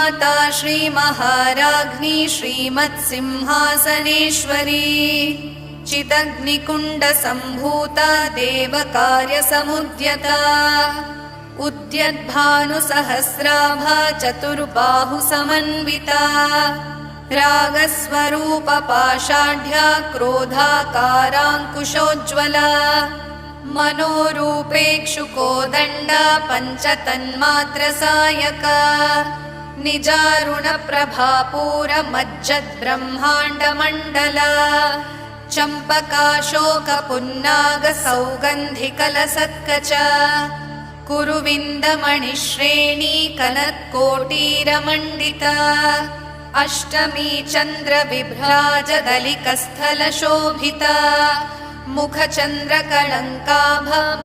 श्रीमाता श्रीमहाराज्ञी श्रीमत्सिंहासनेश्वरी चिदग्निकुण्डसम्भूता देवकार्यसमुद्यता उद्यद्भानुसहस्राभा चतुर्बाहुसमन्विता रागस्वरूपपाषाढ्या क्रोधाकाराङ्कुशोज्ज्वला मनोरूपेक्षुकोदण्डा पञ्चतन्मात्रसायका निजारुणप्रभापूरमज्जद्ब्रह्माण्डमण्डला चम्पकाशोकपुन्नागसौगन्धिकलसत्कच कुरुविन्दमणिश्रेणी कनत्कोटीरमण्डिता अष्टमी चन्द्रविभ्राजदलिकस्थलशोभिता मुखचन्द्रकलङ्काभा